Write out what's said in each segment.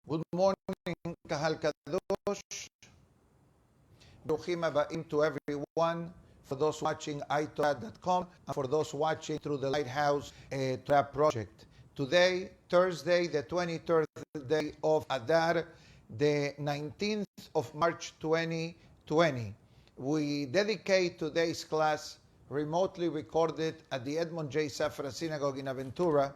Good morning, Kahal Kadosh. Bruchim Aba'im to everyone. For those watching iTorah.com and for those watching through the Lighthouse Torah Project. Today, Thursday, the 23rd day of Adar, the 19th of March 2020. We dedicate today's class, remotely recorded at the Edmond J. Safra Synagogue in Aventura,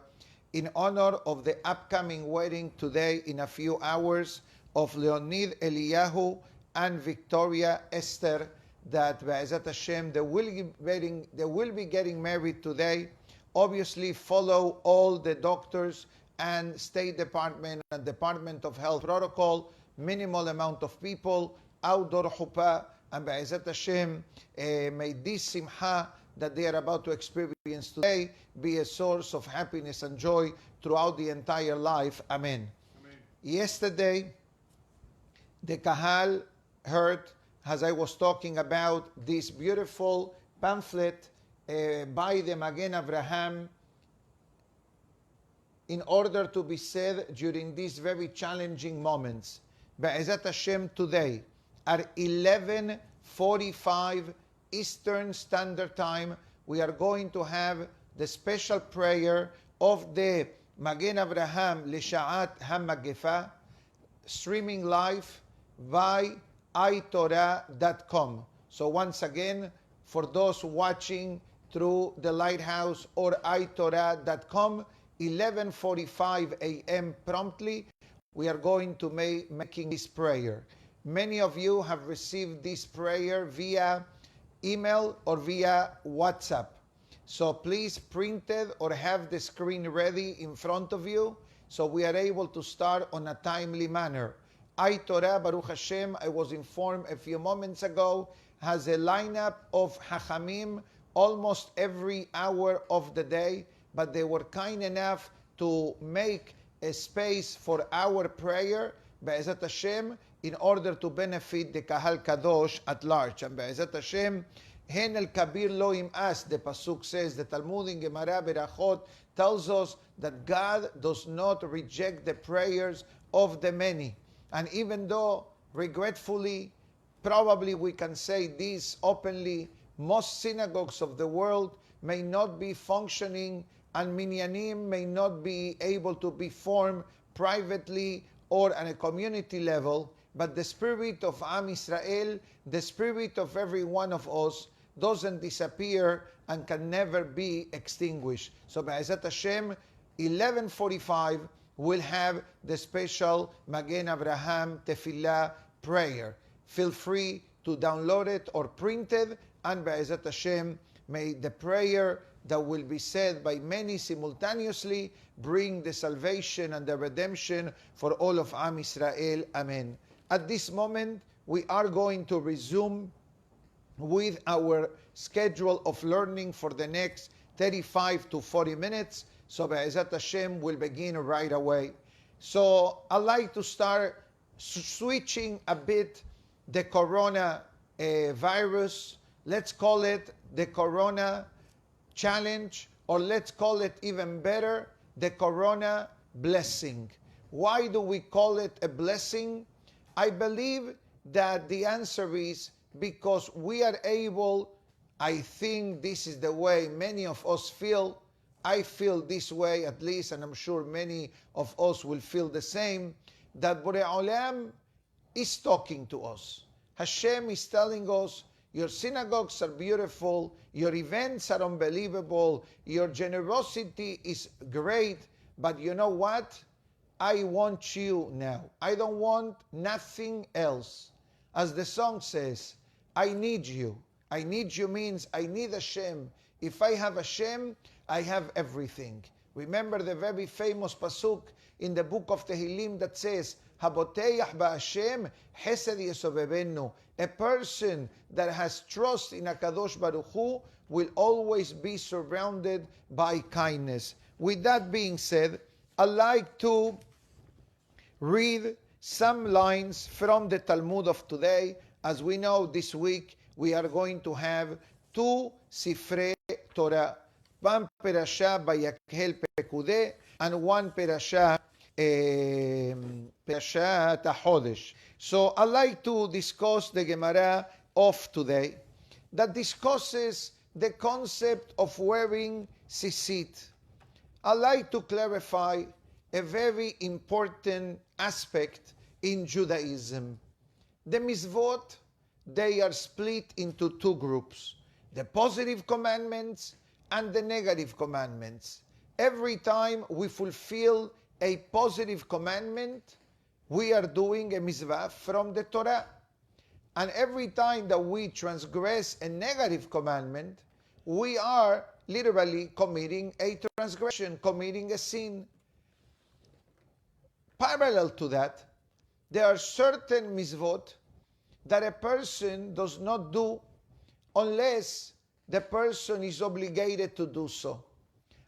in honor of the upcoming wedding today in a few hours of Leonid Eliyahu and Victoria Esther, that Be'ezat Hashem, they will be getting married today. Obviously follow all the doctors and State Department and Department of Health protocol, minimal amount of people, outdoor chuppah, and Be'ezat Hashem, may this simcha that they are about to experience today be a source of happiness and joy throughout the entire life. Amen. Amen. Yesterday, the Kahal heard, as I was talking about, this beautiful pamphlet by the Magen Avraham in order to be said during these very challenging moments. Be'ezat Hashem, today at 11:45 Eastern Standard Time, we are going to have the special prayer of the Magen Avraham L'Sha'at HaMagefa, streaming live by iTorah.com. So once again, for those watching through the Lighthouse or iTorah.com, 11:45 a.m. promptly, we are going to making this prayer. Many of you have received this prayer via email or via WhatsApp. So please print it or have the screen ready in front of you so we are able to start on a timely manner. iTorah, Baruch Hashem, I was informed a few moments ago, has a lineup of Hachamim almost every hour of the day, but they were kind enough to make a space for our prayer, Be'ezat Hashem, in order to benefit the Kahal Kadosh at large. And Be'ezat Hashem, Hen el Kabir lo im'as, the Pasuk says, the Talmud in Gemara Berachot tells us that God does not reject the prayers of the many. And even though, regretfully, probably we can say this openly, most synagogues of the world may not be functioning and minyanim may not be able to be formed privately or at a community level, but the spirit of Am Israel, the spirit of every one of us, doesn't disappear and can never be extinguished. So Be'ezat Hashem, 11:45, we'll have the special Magen Avraham Tefillah prayer. Feel free to download it or print it, and Be'ezat Hashem, may the prayer that will be said by many simultaneously bring the salvation and the redemption for all of Am Israel. Amen. At this moment, we are going to resume with our schedule of learning for the next 35 to 40 minutes. So Be'ezat Hashem will begin right away. So I'd like to start switching a bit the corona virus. Let's call it the corona challenge, or let's call it even better, the corona blessing. Why do we call it a blessing? I believe that the answer is because we are able, I think this is the way many of us feel, I feel this way at least, and I'm sure many of us will feel the same, that Borei Olam is talking to us. Hashem is telling us, your synagogues are beautiful, your events are unbelievable, your generosity is great, but you know what? I want you now. I don't want nothing else. As the song says, I need you. I need you means I need Hashem. If I have Hashem, I have everything. Remember the very famous pasuk in the book of Tehillim that says, Haboteyach ba'Hashem chesed yesovevenu. A person that has trust in HaKadosh Baruch Hu will always be surrounded by kindness. With that being said, I'd like to read some lines from the Talmud of today. As we know, this week we are going to have two Sifrei Torah, one Perashah Vayakhel Pekudeh and one Perashah Perashat HaChodesh. So I'd like to discuss the Gemara of today that discusses the concept of wearing tzitzit. I'd like to clarify a very important aspect in Judaism. The mitzvot, they are split into two groups, the positive commandments and the negative commandments. Every time we fulfill a positive commandment, we are doing a mitzvah from the Torah. And every time that we transgress a negative commandment, we are literally committing a transgression, committing a sin. Parallel to that, there are certain mitzvot that a person does not do unless the person is obligated to do so.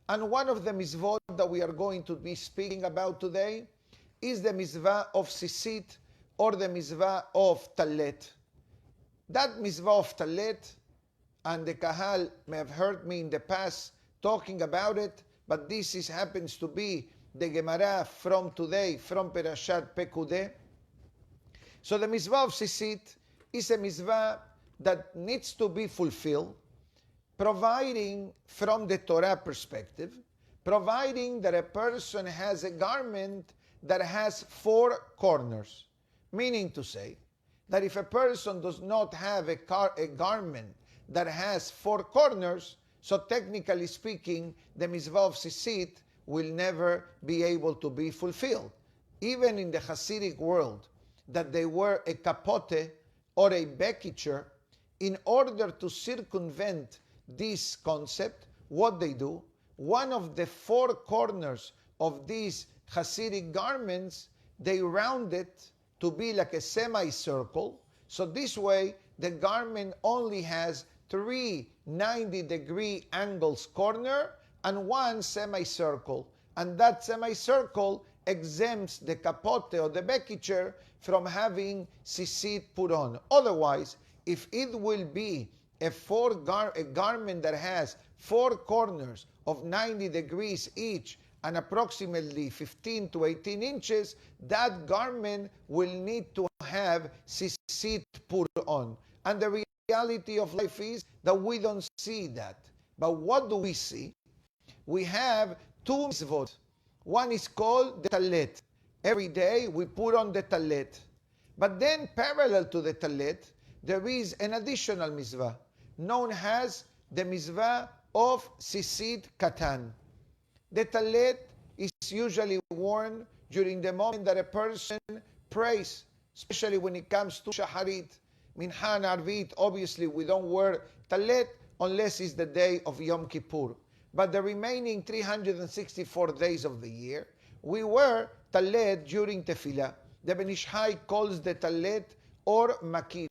And one of the mitzvot that we are going to be speaking about today is the mitzvah of tzitzit, or the mitzvah of talet. That mitzvah of talet, and the kahal may have heard me in the past talking about it, but this happens to be the Gemara from today, from Perashat Pekudeh. So the mitzvah of tzitzit is a mitzvah that needs to be fulfilled, providing from the Torah perspective, providing that a person has a garment that has four corners. Meaning to say that if a person does not have a garment that has four corners, so technically speaking, the mitzvah of tzitzit will never be able to be fulfilled. Even in the Hasidic world, that they wear a capote or a bekicher, in order to circumvent this concept, what they do, one of the four corners of these Hasidic garments, they round it to be like a semicircle. So this way, the garment only has three 90-degree angles corner and one semicircle. And that semicircle exempts the capote or the bekicher from having tzitzit put on. Otherwise, if it will be a garment that has four corners of 90 degrees each and approximately 15 to 18 inches, that garment will need to have tzitzit put on. And the reality of life is that we don't see that. But what do we see? We have two mitzvot. One is called the talet. Every day we put on the talet. But then parallel to the talet, there is an additional mitzvah known as the mitzvah of tzitzit katan. The talet is usually worn during the moment that a person prays, especially when it comes to shaharit. Mincha and arvit, obviously we don't wear talet unless it's the day of Yom Kippur. But the remaining 364 days of the year, we wear talet during tefillah. The Ben Ish Hai calls the talet or makif,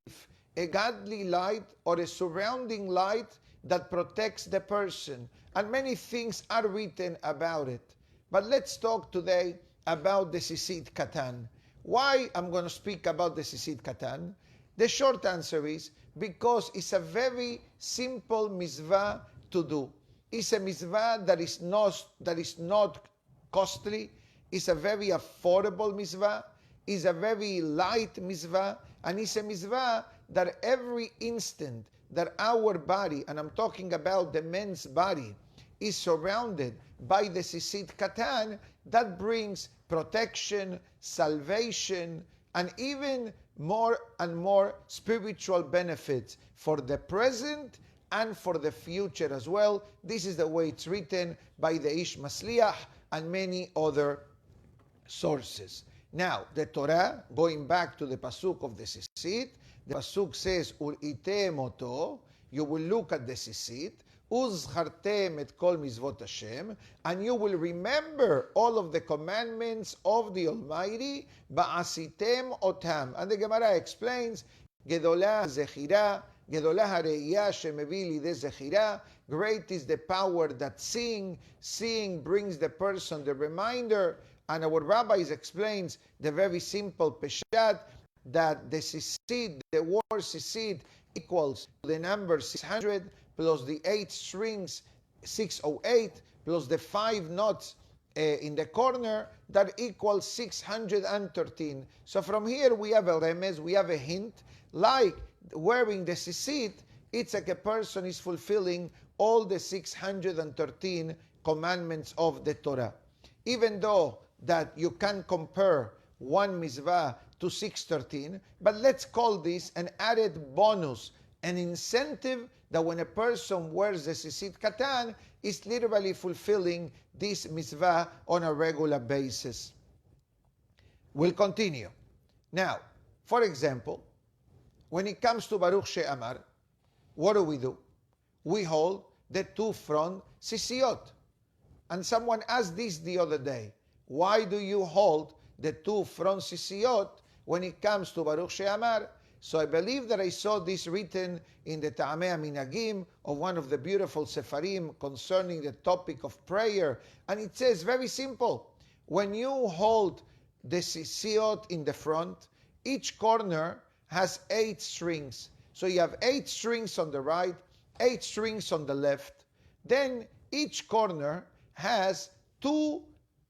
a godly light or a surrounding light that protects the person. And many things are written about it. But let's talk today about the tzitzit katan. Why I'm going to speak about the tzitzit katan? The short answer is because it's a very simple mitzvah to do. It's a mitzvah that is not costly. It's a very affordable mitzvah. It's a very light mitzvah. And it's a mitzvah that every instant that our body, and I'm talking about the man's body, is surrounded by the tzitzit katan, that brings protection, salvation, and even more and more spiritual benefits for the present and for the future as well. This is the way it's written by the Ish Masliach and many other sources. Now, the Torah, going back to the pasuk of the tzitzit, the pasuk says, "Uritem oto," you will look at the tzitzit, "Uzchartem et kol mizvot Hashem," and you will remember all of the commandments of the Almighty, "Ba'asitem otam." And the Gemara explains, "Gedolah zechira, gedolah hareiyah shemevi lidei zechira." Great is the power that seeing brings the person the reminder. And our rabbis explains the very simple peshat that the tzitzit, the word tzitzit, equals the number 600 plus the 8 strings 608 plus the 5 knots in the corner, that equals 613. So from here we have a remez, we have a hint, like wearing the tzitzit, it's like a person is fulfilling all the 613 commandments of the Torah. Even though that you can compare one mitzvah to 613, but let's call this an added bonus, an incentive that when a person wears the tzitzit katan, is literally fulfilling this mitzvah on a regular basis. We'll continue. Now, for example, when it comes to Baruch She'amar, what do? We hold the two front sisiot. And someone asked this the other day. Why do you hold the two front sisiot when it comes to Baruch She'amar? So I believe that I saw this written in the Ta'amei Minagim of one of the beautiful Sefarim concerning the topic of prayer. And it says very simple. When you hold the sisiot in the front, each corner has 8 strings. So you have 8 strings on the right, 8 strings on the left. Then each corner has 2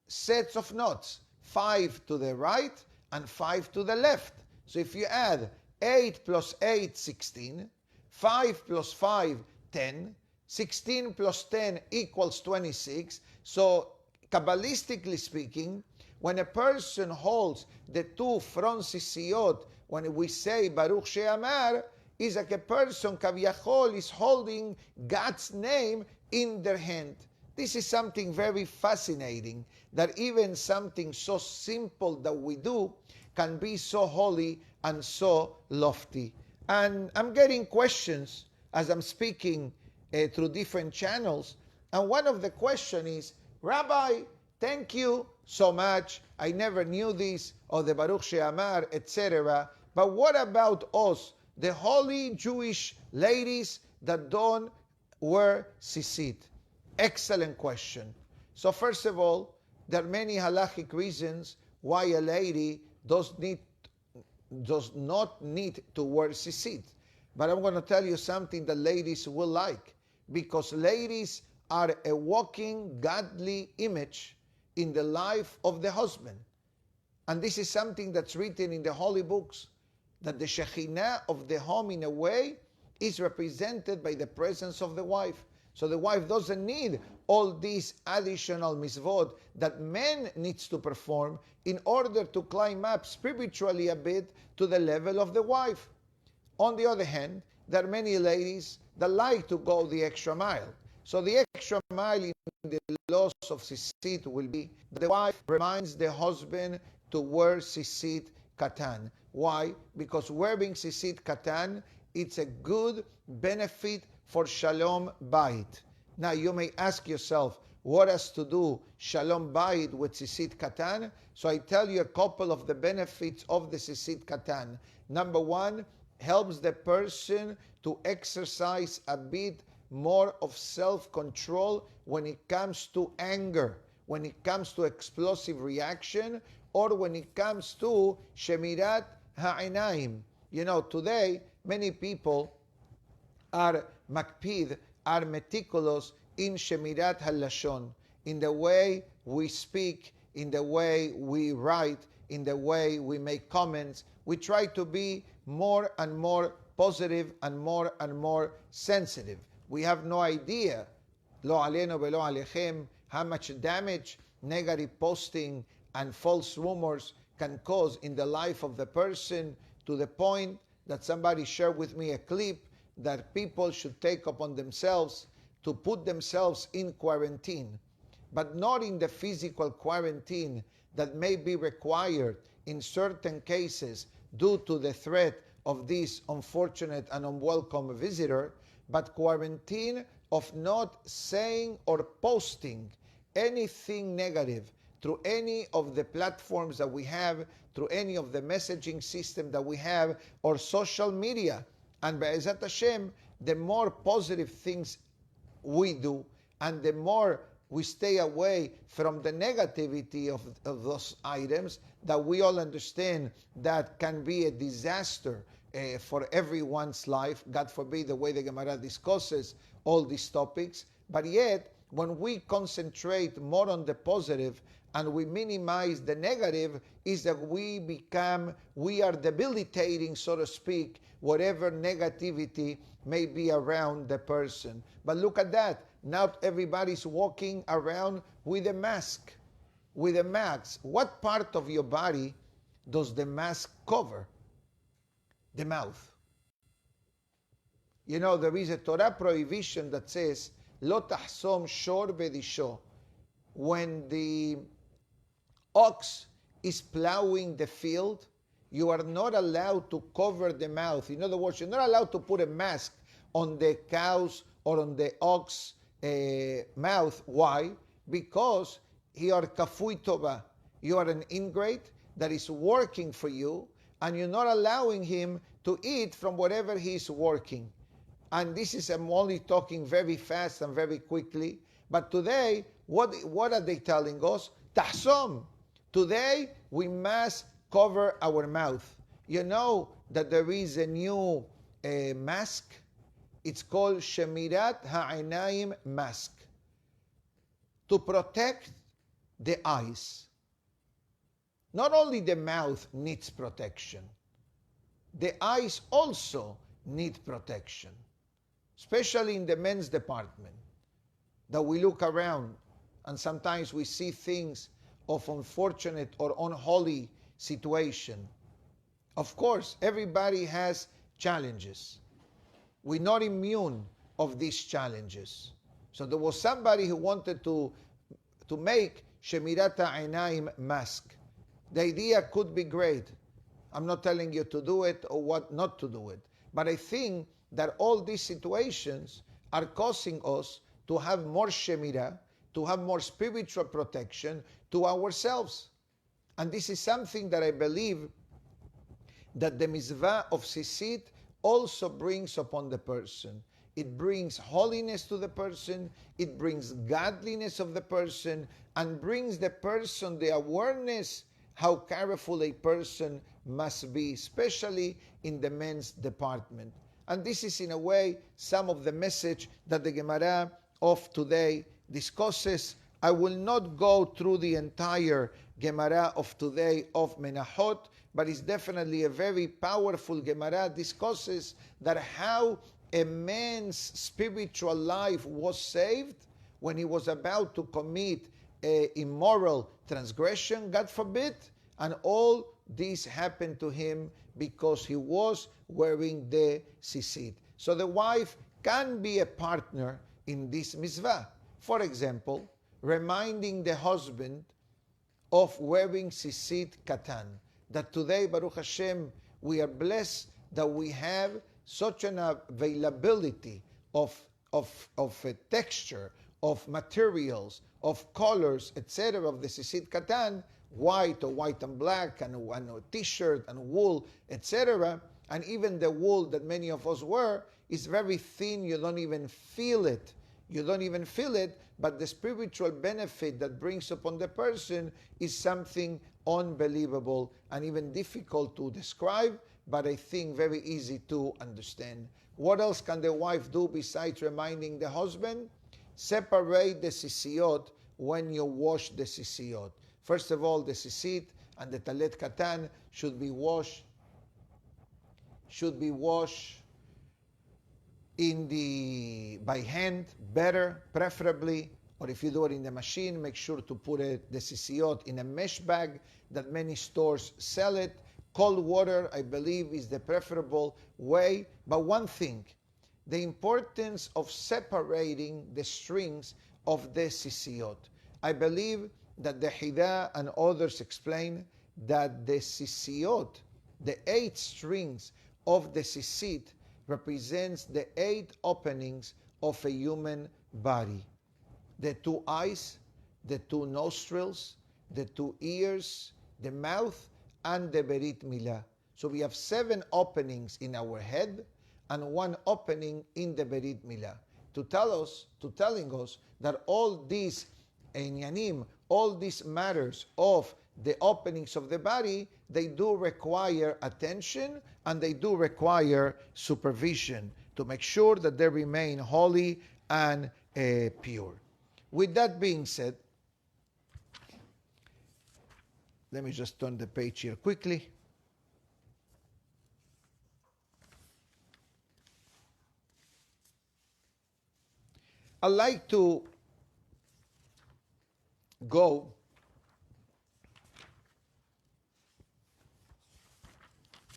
sets of knots, 5 to the right and 5 to the left. So if you add 8 plus 8, 16, 5 plus 5, 10, 16 plus 10 equals 26. So Kabbalistically speaking, when a person holds the two front sisiot, when we say Baruch She'amar, is like a person, Kaviyachol, is holding God's name in their hand. This is something very fascinating, that even something so simple that we do can be so holy and so lofty. And I'm getting questions as I'm speaking through different channels. And one of the questions is, Rabbi, thank you so much. I never knew this, or the Baruch She'amar, etc. But what about us, the holy Jewish ladies that don't wear tzitzit? Excellent question. So first of all, there are many halachic reasons why a lady does not need to wear tzitzit. But I'm going to tell you something that ladies will like, because ladies are a walking godly image in the life of the husband. And this is something that's written in the holy books, that the Shekhinah of the home in a way is represented by the presence of the wife. So the wife doesn't need all these additional mitzvot that man needs to perform in order to climb up spiritually a bit to the level of the wife. On the other hand, there are many ladies that like to go the extra mile. So the extra mile in the laws of tzitzit will be that the wife reminds the husband to wear tzitzit katan. Why? Because wearing tzitzit katan, it's a good benefit for Shalom Bayit. Now you may ask yourself, what has to do Shalom Bayit with tzitzit katan? So I tell you a couple of the benefits of the tzitzit katan. Number one, helps the person to exercise a bit more of self-control when it comes to anger, when it comes to explosive reaction, or when it comes to Shemirat Ha'inaim. You know, today, many people are makpid, are meticulous in Shemirat HaLashon, in the way we speak, in the way we write, in the way we make comments. We try to be more and more positive and more sensitive. We have no idea, lo aleno velo alechem, how much damage negative posting and false rumors can cause in the life of the person, to the point that somebody shared with me a clip that people should take upon themselves to put themselves in quarantine, but not in the physical quarantine that may be required in certain cases due to the threat of this unfortunate and unwelcome visitor, but quarantine of not saying or posting anything negative through any of the platforms that we have, through any of the messaging system that we have, or social media. And Be'ezat Hashem, the more positive things we do, and the more we stay away from the negativity of those items that we all understand that can be a disaster for everyone's life. God forbid the way the Gemara discusses all these topics. But yet, when we concentrate more on the positive and we minimize the negative, is that we are debilitating, so to speak, whatever negativity may be around the person. But look at that. Now everybody's walking around with a mask. With a mask. What part of your body does the mask cover? The mouth. You know, there is a Torah prohibition that says, Lo tahsom shor bedisho. When the ox is plowing the field, you are not allowed to cover the mouth. In other words, you're not allowed to put a mask on the cow's or on the ox mouth. Why? Because you are kafui tova. You are an ingrate that is working for you, and you're not allowing him to eat from whatever he's working. And this is, I'm only talking very fast and very quickly. But today, what are they telling us? Tahsom. Today, we must cover our mouth. You know that there is a new mask. It's called Shemirat Ha'inayim mask. To protect the eyes. Not only the mouth needs protection. The eyes also need protection. Especially in the men's department. That we look around and sometimes we see things of unfortunate or unholy situation. Of course, everybody has challenges. We're not immune of these challenges. So there was somebody who wanted to make Shemirat Ha'inayim mask. The idea could be great. I'm not telling you to do it or what not to do it. But I think that all these situations are causing us to have more Shemirah, to have more spiritual protection to ourselves. And this is something that I believe that the mitzvah of Sisit also brings upon the person. It brings holiness to the person, it brings godliness of the person, and brings the person the awareness how careful a person must be, especially in the men's department. And this is in a way some of the message that the Gemara of today discusses. I will not go through the entire Gemara of today of Menachot, but it's definitely a very powerful Gemara. Discusses that how a man's spiritual life was saved when he was about to commit an immoral transgression, God forbid, and all this happened to him because he was wearing the tzitzit. So the wife can be a partner in this mitzvah. For example, reminding the husband of wearing tzitzit katan. That today, Baruch Hashem, we are blessed that we have such an availability of a texture, of materials, of colors, etc., of the tzitzit katan, white or white and black, and a t-shirt and wool, etc. And even the wool that many of us wear is very thin, you don't even feel it. You don't even feel it, but the spiritual benefit that brings upon the person is something unbelievable and even difficult to describe, but I think very easy to understand. What else can the wife do besides reminding the husband? Separate the sisiyot when you wash the sisiyot. First of all, the sisit and the talet katan should be washed by hand, better, preferably, or if you do it in the machine, make sure to put the sisiyot in a mesh bag that many stores sell it. Cold water, I believe, is the preferable way. But one thing, the importance of separating the strings of the sisiyot. I believe that the Hida and others explain that the sisiyot, the 8 strings of the sisit, represents the 8 openings of a human body. The 2 eyes, the 2 nostrils, the 2 ears, the mouth, and the Berit Milah. So we have 7 openings in our head and 1 opening in the Berit Milah. Telling us that all these inyanim, all these matters of the openings of the body, they do require attention and they do require supervision to make sure that they remain holy and pure. with that being said, let me just turn the page here quickly. I'd like to go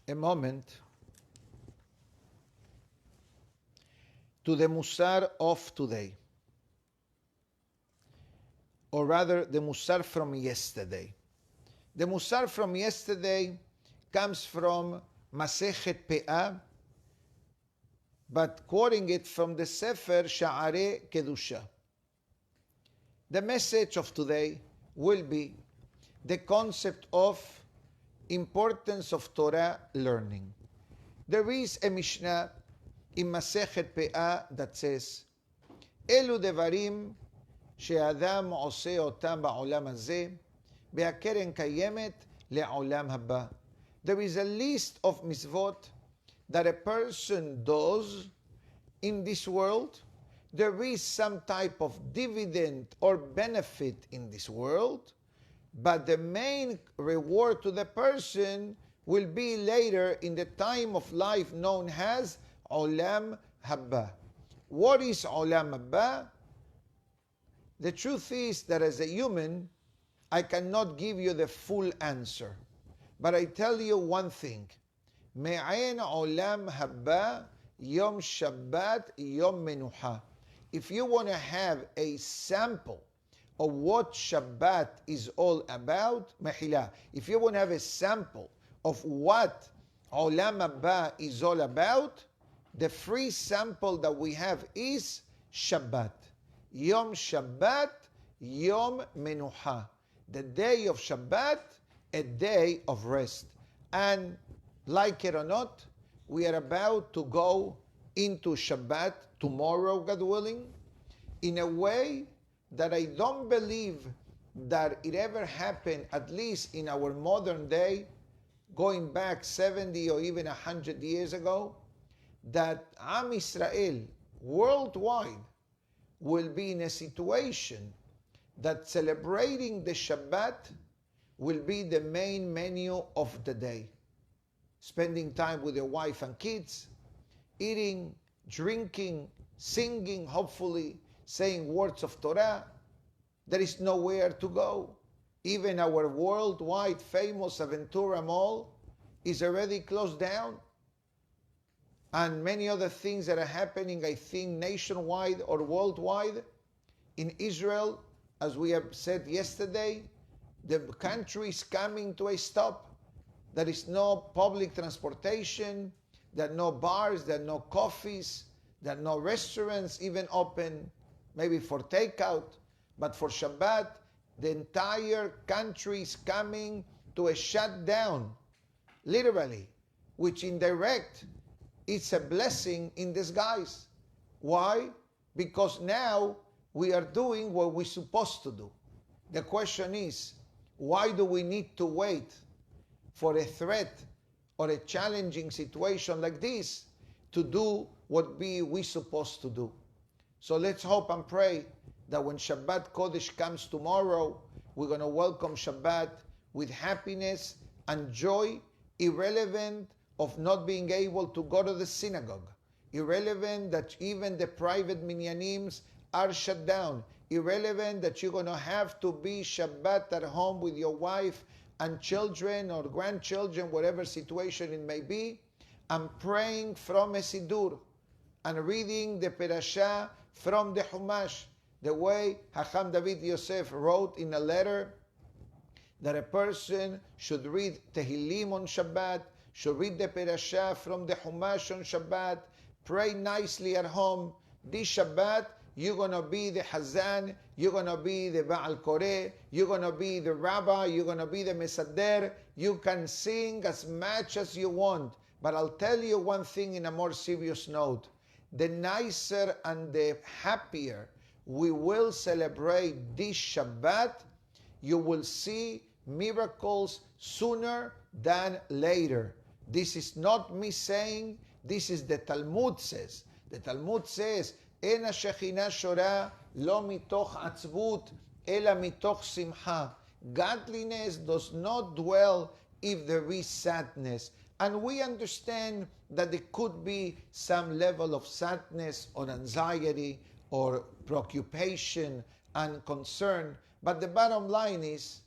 a moment to the Musar of today, or rather the Musar from yesterday. The Musar from yesterday comes from Masechet Pe'ah, but quoting it from the Sefer Sha'arei Kedusha. The message of today will be the concept of importance of Torah learning. There is a Mishnah in Masechet Pe'ah that says, Elu devarim she'adam oseh otam ba'olam hazeh be'akeren kayemet le'olam haba. There is a list of mitzvot that a person does in this world. There is some type of dividend or benefit in this world, but the main reward to the person will be later in the time of life known as Olam Haba. What is Olam Haba? The truth is that as a human, I cannot give you the full answer. But I tell you one thing. Me'ain Olam Haba Yom Shabbat Yom Menuha. If you want to have a sample of what Shabbat is all about, Mehila, if you want to have a sample of what Olam Haba is all about, the free sample that we have is Shabbat. Yom Shabbat, Yom Menuha. The day of Shabbat, a day of rest. And like it or not, we are about to go into Shabbat tomorrow, God willing, in a way that I don't believe that it ever happened, at least in our modern day, going back 70 or even 100 years ago, that Am Israel worldwide will be in a situation that celebrating the Shabbat will be the main menu of the day. Spending time with your wife and kids, eating, drinking, singing, hopefully, saying words of Torah. There is nowhere to go. Even our worldwide famous Aventura mall is already closed down. And many other things that are happening, I think, nationwide or worldwide. In Israel, as we have said yesterday, the country is coming to a stop. There is no public transportation, there are no bars, there are no coffees, there are no restaurants even open, maybe for takeout. But for Shabbat, the entire country is coming to a shutdown, literally, which indirect, it's a blessing in disguise. Why? Because now we are doing what we're supposed to do. The question is, why do we need to wait for a threat or a challenging situation like this to do what we're supposed to do? So let's hope and pray that when Shabbat Kodesh comes tomorrow, we're going to welcome Shabbat with happiness and joy, irrelevant of not being able to go to the synagogue, irrelevant that even the private minyanims are shut down, irrelevant that you're going to have to be Shabbat at home with your wife and children or grandchildren, whatever situation it may be. I'm praying from a Siddur and reading the Perashah from the Humash, the way Hacham David Yosef wrote in a letter that a person should read Tehillim on Shabbat, should read the Perashah from the Humash on Shabbat, pray nicely at home. This Shabbat, you're going to be the Hazan, you're going to be the Baal Koreh, you're going to be the Rabbi, you're going to be the Mesader. You can sing as much as you want. But I'll tell you one thing in a more serious note. The nicer and the happier we will celebrate this Shabbat, you will see miracles sooner than later. This is not me saying, this is the Talmud says. The Talmud says, אין השכינה שורה לא מתוך עצבות, אלא מתוך שמחה. Godliness does not dwell if there is sadness. And we understand that there could be some level of sadness or anxiety or preoccupation and concern. But the bottom line is,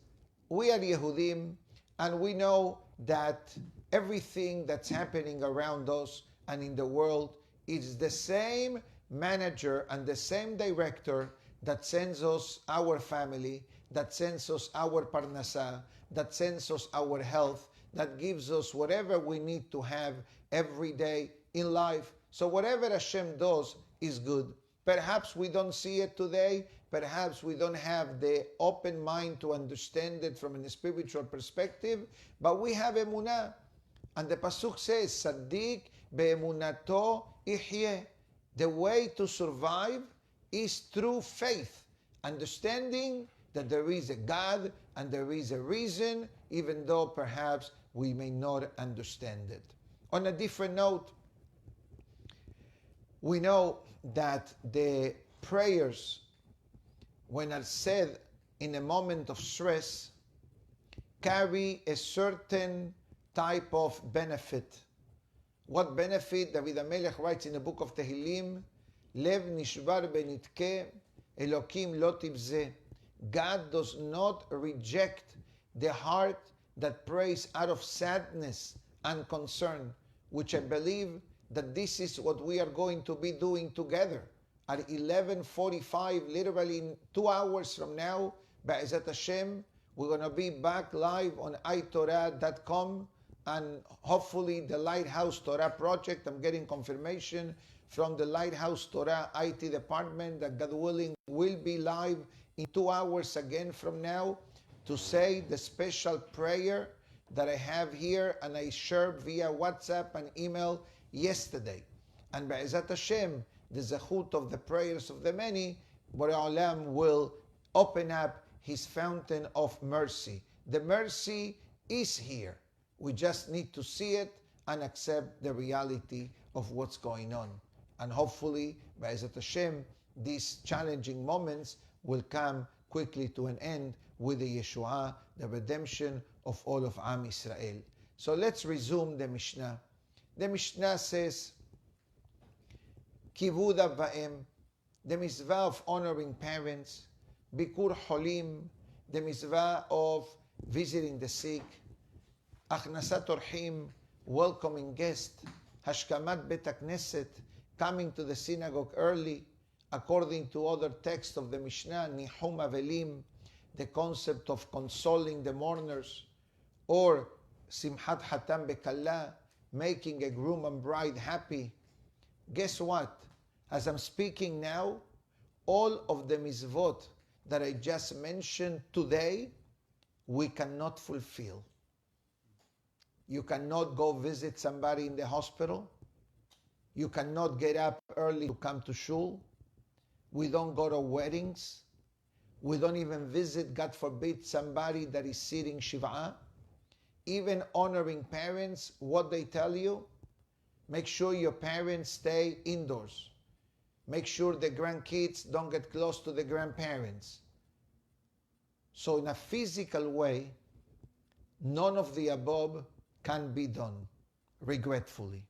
we are Yehudim, and we know that everything that's happening around us and in the world is the same manager and the same director that sends us our family, that sends us our parnasa, that sends us our health, that gives us whatever we need to have every day in life. So whatever Hashem does is good. Perhaps we don't see it today. Perhaps we don't have the open mind to understand it from a spiritual perspective, but we have emunah. And the pasuk says, Saddiq be'emunato ihyeh. The way to survive is through faith, understanding that there is a God and there is a reason, even though perhaps we may not understand it. On a different note, we know that the prayers, when are said in a moment of stress, carry a certain type of benefit. What benefit? David HaMelech writes in the book of Tehillim, Lev nishbar benitke, Elokim lo tibzeh. God does not reject the heart that prays out of sadness and concern, which I believe that this is what we are going to be doing together. At 11:45, literally in 2 hours from now, Be'ezat Hashem, we're going to be back live on iTorah.com, and hopefully the Lighthouse Torah Project, I'm getting confirmation from the Lighthouse Torah IT department that, God willing, will be live in 2 hours again from now to say the special prayer that I have here and I shared via WhatsApp and email yesterday. And Be'ezat Hashem, the zechut of the prayers of the many, Borei Olam will open up His fountain of mercy. The mercy is here. We just need to see it and accept the reality of what's going on. And hopefully, Be'ezat Hashem, these challenging moments will come quickly to an end with the Yeshua, the redemption of all of Am Israel. So let's resume the Mishnah. The Mishnah says, Kivud Av Va'em, the mitzvah of honoring parents, Bikur Holim, the mitzvah of visiting the sick, Achnasat Orchim, welcoming guests, Hashkamat Bet HaKnesset, coming to the synagogue early, according to other texts of the Mishnah, Nihum Avelim, the concept of consoling the mourners, or Simchat Hatam Bekalla, making a groom and bride happy. Guess what? As I'm speaking now, all of the mitzvot that I just mentioned today, we cannot fulfill. You cannot go visit somebody in the hospital. You cannot get up early to come to shul. We don't go to weddings. We don't even visit, God forbid, somebody that is sitting Shiv'ah. Even honoring parents, what they tell you, make sure your parents stay indoors. Make sure the grandkids don't get close to the grandparents. So in a physical way, none of the above can be done, regretfully.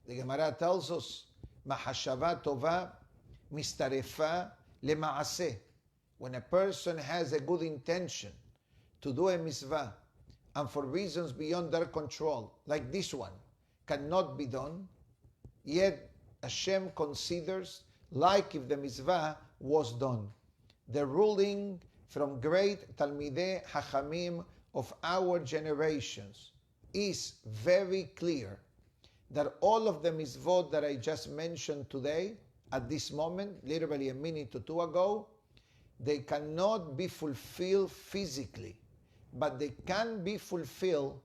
The Gemara tells us, Mahashava tova mistarefa lema'aseh. When a person has a good intention to do a mitzvah, and for reasons beyond their control, like this one, cannot be done, yet Hashem considers like if the mitzvah was done. The ruling from great Talmidei Hachamim of our generations is very clear that all of the mitzvot that I just mentioned today, at this moment, literally a minute or two ago, they cannot be fulfilled physically, but they can be fulfilled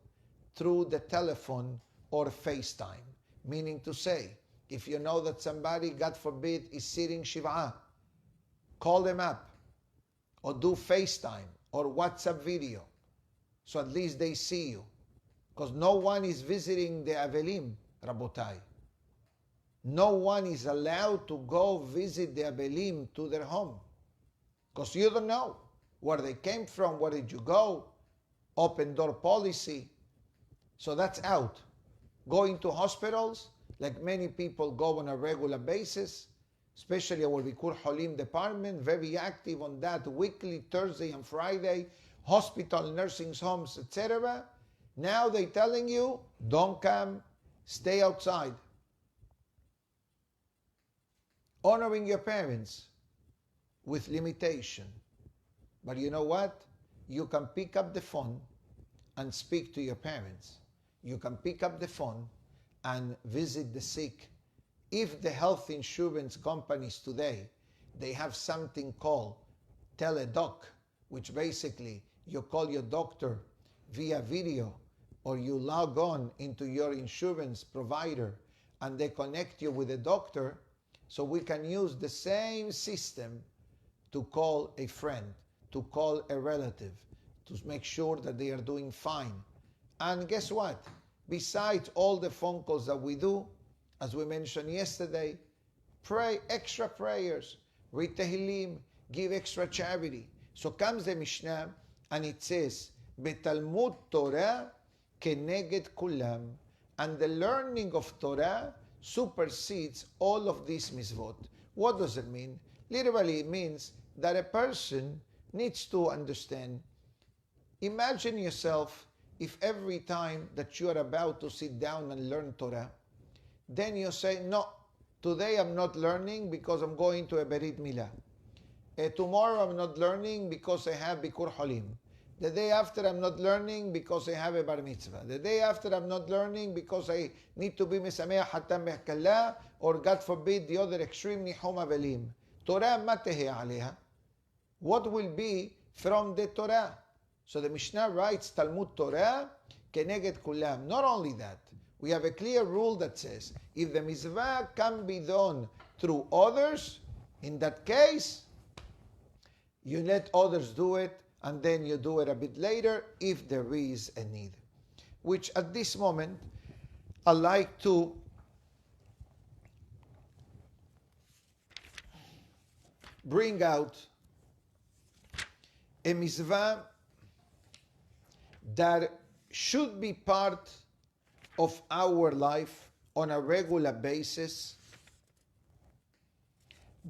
through the telephone or FaceTime. Meaning to say, if you know that somebody, God forbid, is sitting Shiv'ah, call them up, or do FaceTime, or WhatsApp video, so at least they see you. Because no one is visiting the Avelim, Rabotai. No one is allowed to go visit the Abelim to their home. Because you don't know where they came from, where did you go, open door policy. So that's out. Going to hospitals, like many people go on a regular basis, especially our Bikur Holim department, very active on that weekly, Thursday and Friday, hospital, nursing homes, etc. Now they're telling you, don't come, stay outside. Honoring your parents with limitation. But you know what? You can pick up the phone and speak to your parents. You can pick up the phone and visit the sick. If the health insurance companies today, they have something called teledoc, which basically you call your doctor via video, or you log on into your insurance provider and they connect you with a doctor, so we can use the same system to call a friend, to call a relative, to make sure that they are doing fine. And guess what? Besides all the phone calls that we do, as we mentioned yesterday, pray extra prayers, read Tehillim, give extra charity. So comes the Mishnah and it says, Betalmud Torah keneged kulam. And the learning of Torah supersedes all of these mitzvot. What does it mean? Literally, it means that a person needs to understand. Imagine yourself if every time that you are about to sit down and learn Torah, then you say, no, today I'm not learning because I'm going to a Berit Milah. Tomorrow I'm not learning because I have Bikur Holim. The day after I'm not learning because I have a Bar Mitzvah. The day after I'm not learning because I need to be Mesameach Hatam Behkala, or God forbid the other extreme, Nihum Avelim. Torah ma tehe aleha. What will be from the Torah? So the Mishnah writes, Talmud Torah keneged kulam. Not only that, we have a clear rule that says, if the mitzvah can be done through others, in that case, you let others do it, and then you do it a bit later if there is a need. Which at this moment, I like to bring out a mitzvah that should be part of our life on a regular basis.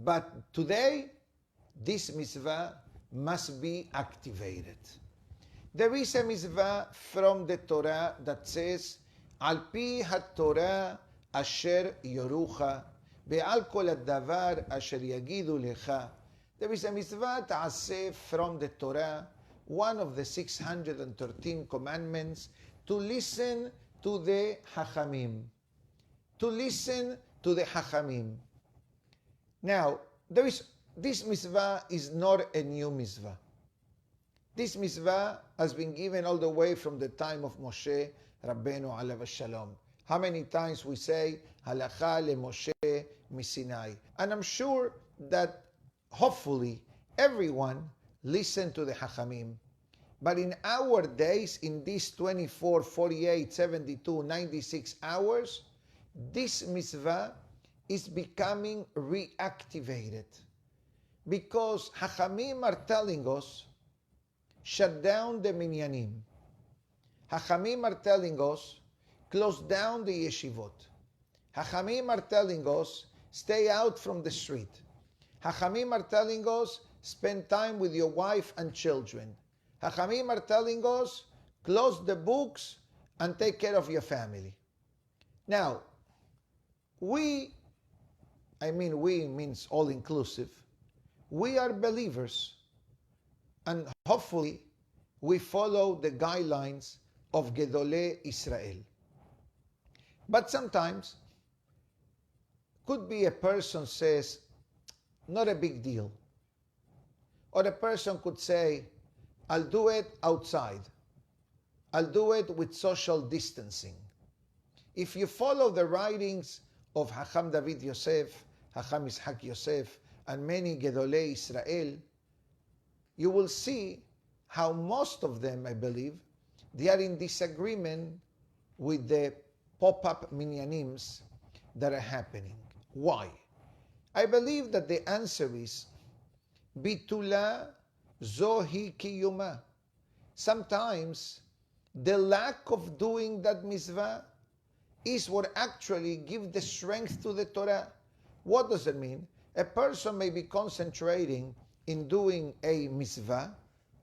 But today, this mitzvah must be activated. There is a mitzvah from the Torah that says, Al pi ha-Torah asher yorucha, be'al kol hadavar asher yagidu lecha. There is a mitzvah ta'aseh from the Torah, one of the 613 commandments, to listen to the Hachamim. To listen to the Hachamim. Now, this mitzvah is not a new mitzvah. This mitzvah has been given all the way from the time of Moshe Rabbeinu alav shalom. How many times we say, Halacha le Moshe misinai. And I'm sure that hopefully everyone listened to the Hachamim. But in our days, in these 24, 48, 72, 96 hours, this mitzvah is becoming reactivated. Because Hachamim are telling us, shut down the minyanim. Hachamim are telling us, close down the yeshivot. Hachamim are telling us, stay out from the street. Hachamim are telling us, spend time with your wife and children. Hachamim are telling us, close the books and take care of your family. Now, we means all inclusive. We are believers, and hopefully we follow the guidelines of Gedolei Israel. But sometimes, could be a person says, not a big deal. Or a person could say, I'll do it outside. I'll do it with social distancing. If you follow the writings of Hacham David Yosef, Hacham Ishak Yosef, and many Gedolei Israel, you will see how most of them, I believe, they are in disagreement with the pop-up minyanims that are happening. Why? I believe that the answer is Bitula Zohi Kiyuma. Sometimes the lack of doing that mitzvah is what actually gives the strength to the Torah. What does it mean? A person may be concentrating in doing a mitzvah,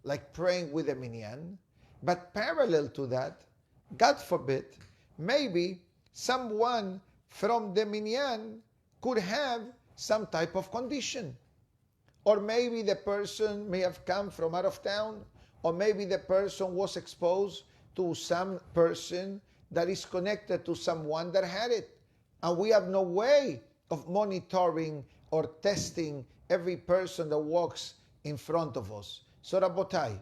like praying with a minyan, but parallel to that, God forbid, maybe someone from the minyan could have some type of condition. Or maybe the person may have come from out of town, or maybe the person was exposed to some person that is connected to someone that had it. And we have no way of monitoring or testing every person that walks in front of us. So Rabotai,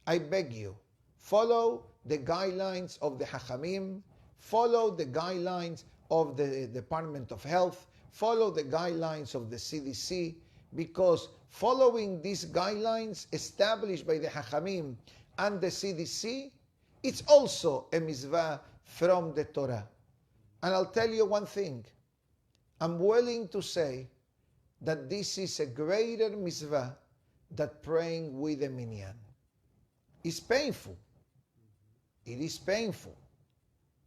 I beg you, follow the guidelines of the Hachamim, follow the guidelines of the Department of Health, follow the guidelines of the CDC, because following these guidelines established by the Hachamim and the CDC, it's also a mitzvah from the Torah. And I'll tell you one thing, I'm willing to say that this is a greater mitzvah than praying with a minyan. It's painful. It is painful.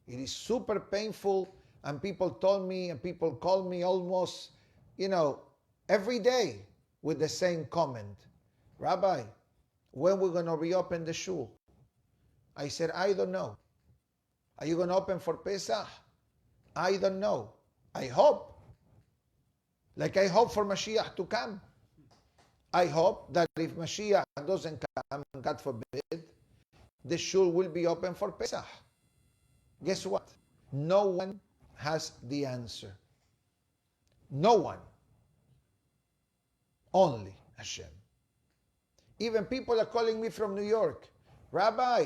It is super painful, and people told me, and people call me almost, every day with the same comment. Rabbi, when we're going to reopen the shul? I said, I don't know. Are you going to open for Pesach? I don't know. I hope. Like I hope for Mashiach to come. I hope that if Mashiach doesn't come, God forbid, the shul will be open for Pesach. Guess what? No one has the answer. No one. Only Hashem. Even people are calling me from New York. Rabbi,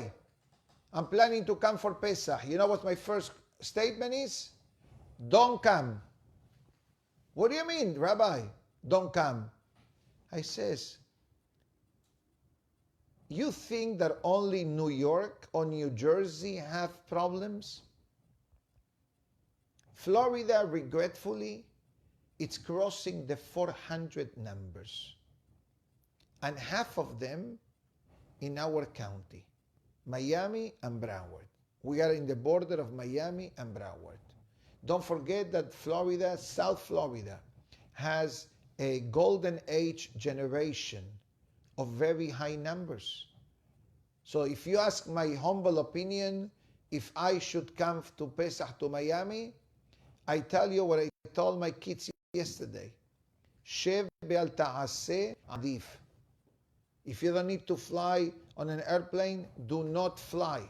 I'm planning to come for Pesach. You know what my first statement is? Don't come. What do you mean, Rabbi? Don't come. I says, you think that only New York or New Jersey have problems? Florida, regretfully, it's crossing the 400 numbers. And half of them in our county, Miami and Broward. We are in the border of Miami and Broward. Don't forget that Florida, South Florida, has a golden age generation of very high numbers. So if you ask my humble opinion, if I should come to Pesach to Miami, I tell you what I told my kids yesterday. Shev be'al ta'aseh adif. If you don't need to fly on an airplane, do not fly.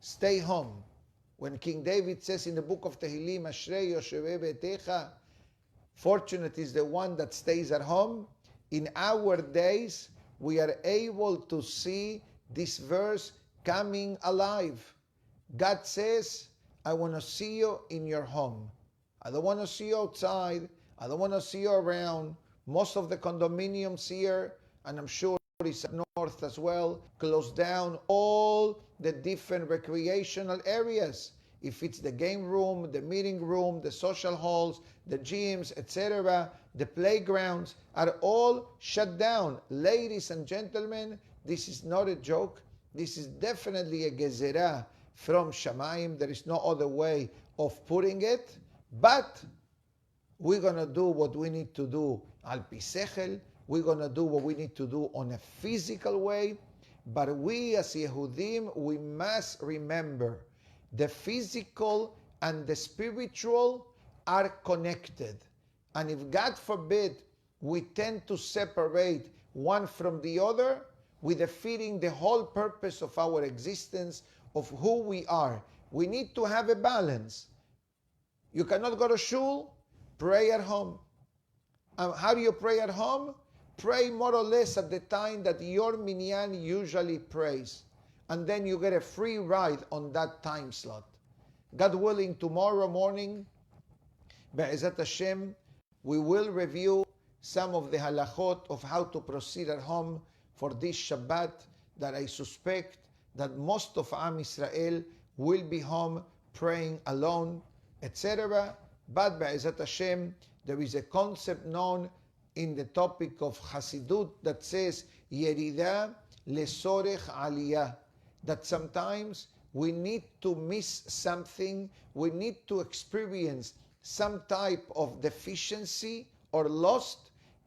Stay home. When King David says in the book of Tehillim, Ashrei Yoshevei Beitecha, fortunate is the one that stays at home. In our days, we are able to see this verse coming alive. God says, I want to see you in your home. I don't want to see you outside. I don't want to see you around. Most of the condominiums here, and I'm sure it's up north as well, close down all the different recreational areas. If it's the game room, the meeting room, the social halls, the gyms, etc., the playgrounds are all shut down. Ladies and gentlemen, this is not a joke. This is definitely a gezerah from Shamayim. There is no other way of putting it. But we're going to do what we need to do al pi sechel. We're going to do what we need to do on a physical way. But we as Yehudim, we must remember the physical and the spiritual are connected. And if God forbid we tend to separate one from the other, we're defeating the whole purpose of our existence, of who we are. We need to have a balance. You cannot go to shul, pray at home. How do you pray at home? Pray more or less at the time that your minyan usually prays. And then you get a free ride on that time slot. God willing, tomorrow morning, Be'ezat Hashem, we will review some of the halachot of how to proceed at home for this Shabbat, that I suspect that most of Am Israel will be home praying alone, etc. But Be'ezat Hashem, there is a concept known in the topic of Hasidut that says Yerida lesorech aliyah, that sometimes we need to miss something, we need to experience some type of deficiency or loss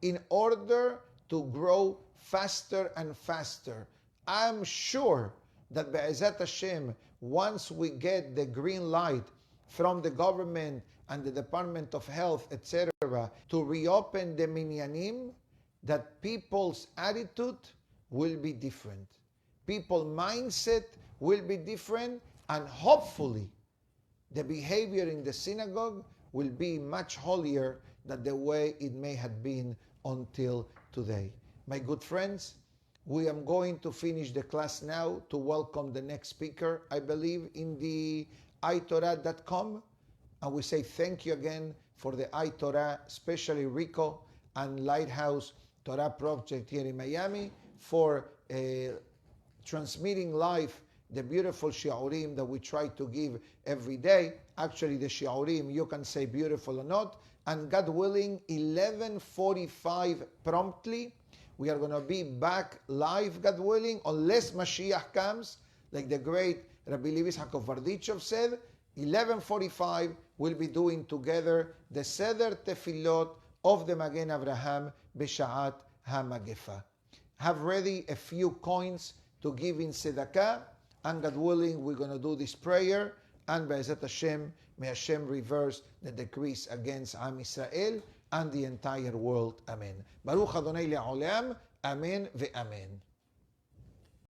in order to grow faster and faster. I'm sure that Be'ezat Hashem, once we get the green light from the government and the Department of Health, etc., to reopen the minyanim, that people's attitude will be different. People's mindset will be different, and hopefully the behavior in the synagogue will be much holier than the way it may have been until today. My good friends, we are going to finish the class now to welcome the next speaker, I believe, in the iTorah.com. And we say thank you again for the iTorah, especially Rico and Lighthouse Torah Project here in Miami, for transmitting live the beautiful shiurim that we try to give every day. Actually, the shiurim, you can say beautiful or not. And God willing, 11:45 promptly, we are going to be back live, God willing, unless Mashiach comes, like the great Rabbi Yosef Galimidi said. 11:45, we'll be doing together the Seder Tefillot of the Magen Avraham B'Sha'at HaMagefa. Have ready a few coins to give in Tzedakah, and God willing, we're going to do this prayer, and Be'ezat Hashem, may Hashem reverse the decrees against Am Israel and the entire world. Amen. Baruch Adonai Le'olam. Amen ve'amen.